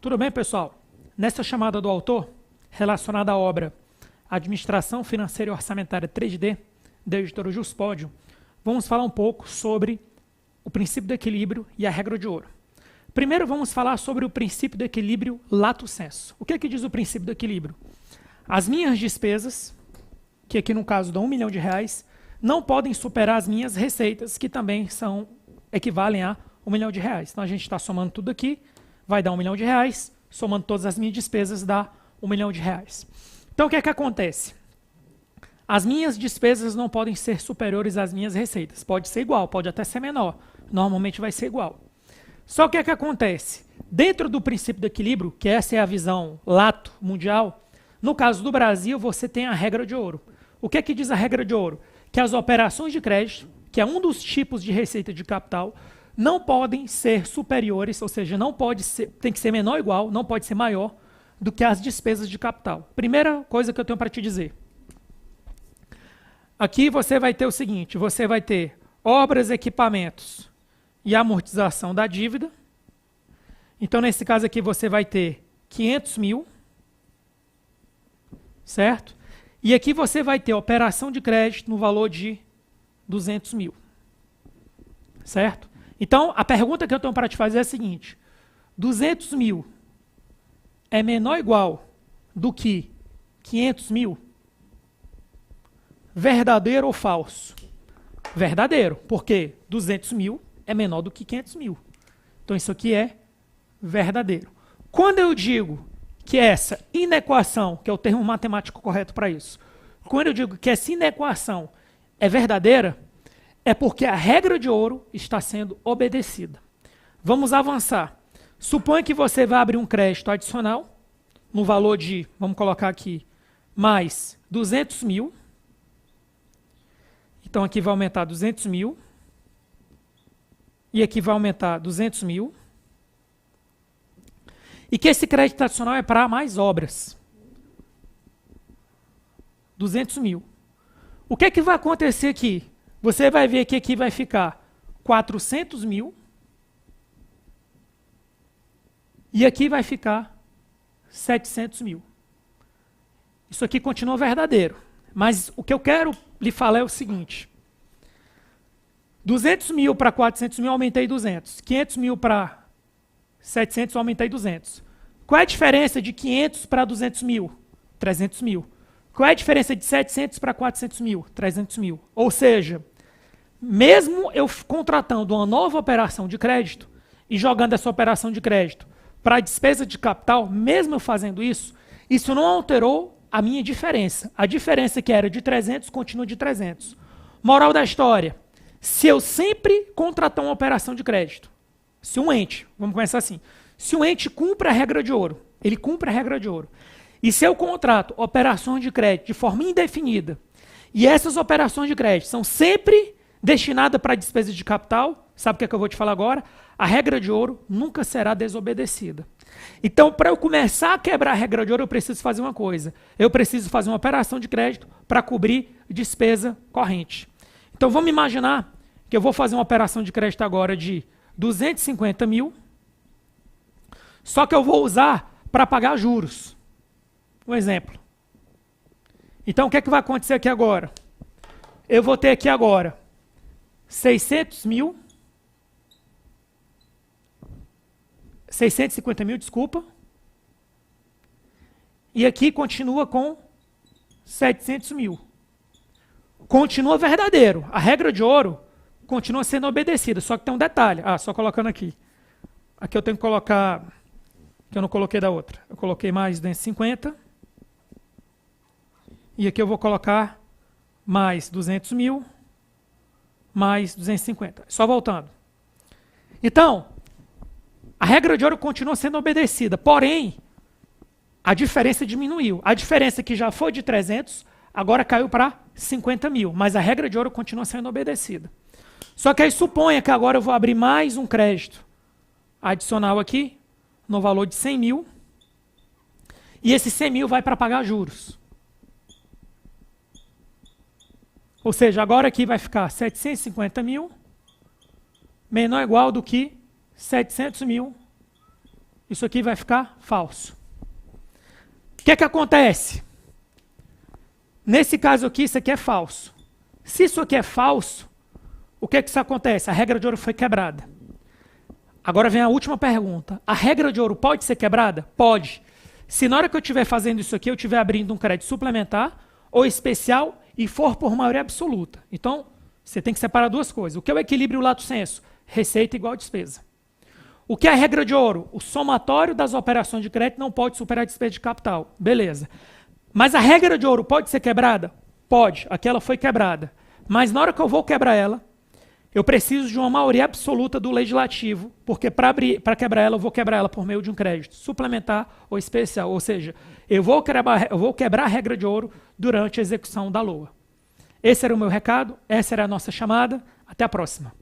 Tudo bem, pessoal? Nesta chamada do autor, relacionada à obra Administração Financeira e Orçamentária 3D, da editora Juspódio, vamos falar um pouco sobre o princípio do equilíbrio e a regra de ouro. Primeiro vamos falar sobre o princípio do equilíbrio lato sensu. O que é que diz o princípio do equilíbrio? As minhas despesas, que aqui no caso dão R$1 milhão, não podem superar as minhas receitas, que também equivalem a R$1 milhão. Então a gente está somando tudo aqui, vai dar R$1 milhão, somando todas as minhas despesas dá R$1 milhão. Então o que é que acontece? As minhas despesas não podem ser superiores às minhas receitas. Pode ser igual, pode até ser menor. Normalmente vai ser igual. Só que o que é que acontece? Dentro do princípio do equilíbrio, que essa é a visão lato mundial, no caso do Brasil, você tem a regra de ouro. O que é que diz a regra de ouro? Que as operações de crédito, que é um dos tipos de receita de capital, não podem ser superiores, ou seja, não pode ser, tem que ser menor ou igual, não pode ser maior do que as despesas de capital. Primeira coisa que eu tenho para te dizer. Aqui você vai ter o seguinte, você vai ter obras, equipamentos e amortização da dívida. Então, nesse caso aqui, você vai ter 500 mil, certo? E aqui você vai ter operação de crédito no valor de 200 mil, certo? Então, a pergunta que eu tenho para te fazer é a seguinte, 200 mil é menor ou igual do que 500 mil? Verdadeiro ou falso? Verdadeiro, porque 200 mil é menor do que 500 mil. Então, isso aqui é verdadeiro. Quando eu digo que essa inequação, que é o termo matemático correto para isso, quando eu digo que essa inequação é verdadeira, é porque a regra de ouro está sendo obedecida. Vamos avançar. Suponha que você vai abrir um crédito adicional, no valor de, vamos colocar aqui, mais 200 mil. Então, aqui vai aumentar 200 mil. E aqui vai aumentar 200 mil. E que esse crédito adicional é para mais obras. 200 mil. O que é que vai acontecer aqui? Você vai ver que aqui vai ficar 400 mil. E aqui vai ficar 700 mil. Isso aqui continua verdadeiro. Mas o que eu quero lhe falar é o seguinte. 200 mil para 400 mil, aumentei 200. 500 mil para 700, aumentei 200. Qual é a diferença de 500 para 200 mil? 300 mil. Qual é a diferença de 700 para 400 mil? 300 mil. Ou seja, mesmo eu contratando uma nova operação de crédito e jogando essa operação de crédito para a despesa de capital, mesmo eu fazendo isso, isso não alterou a minha diferença. A diferença que era de 300 continua de 300. Moral da história. Se eu sempre contratar uma operação de crédito, se um ente, vamos começar assim, se um ente cumpre a regra de ouro, ele cumpre a regra de ouro, e se eu contrato operações de crédito de forma indefinida, e essas operações de crédito são sempre destinadas para despesa de capital, sabe o que eu vou te falar agora? A regra de ouro nunca será desobedecida. Então, para eu começar a quebrar a regra de ouro, eu preciso fazer uma coisa. Eu preciso fazer uma operação de crédito para cobrir despesa corrente. Então, vamos imaginar que eu vou fazer uma operação de crédito agora de 250 mil, só que eu vou usar para pagar juros. Um exemplo. Então, o que é que vai acontecer aqui agora? Eu vou ter aqui agora 600 mil, 650 mil, desculpa, e aqui continua com 700 mil. Continua verdadeiro. A regra de ouro continua sendo obedecida, só que tem um detalhe. Só colocando aqui. Aqui eu tenho que colocar, que eu não coloquei da outra. Eu coloquei mais 250. E aqui eu vou colocar mais 200 mil, mais 250. Só voltando. Então, a regra de ouro continua sendo obedecida, porém, a diferença diminuiu. A diferença que já foi de 300, agora caiu para 50 mil, mas a regra de ouro continua sendo obedecida. Só que aí suponha que agora eu vou abrir mais um crédito adicional aqui, no valor de 100 mil, e esse 100 mil vai para pagar juros. Ou seja, agora aqui vai ficar 750 mil, menor ou igual do que 700 mil isso aqui vai ficar falso. O que é que acontece? Nesse caso aqui, isso aqui é falso. Se isso aqui é falso, o que é que isso acontece? A regra de ouro foi quebrada. Agora vem a última pergunta. A regra de ouro pode ser quebrada? Pode. Se na hora que eu estiver fazendo isso aqui, eu estiver abrindo um crédito suplementar ou especial e for por maioria absoluta. Então, você tem que separar duas coisas. O que é o equilíbrio lato sensu? Receita igual a despesa. O que é a regra de ouro? O somatório das operações de crédito não pode superar a despesa de capital. Beleza. Mas a regra de ouro pode ser quebrada? Pode. Aquela foi quebrada. Mas na hora que eu vou quebrar ela, eu preciso de uma maioria absoluta do legislativo, porque para quebrar ela, eu vou quebrar ela por meio de um crédito suplementar ou especial. Ou seja, eu vou quebrar a regra de ouro durante a execução da LOA. Esse era o meu recado, essa era a nossa chamada. Até a próxima.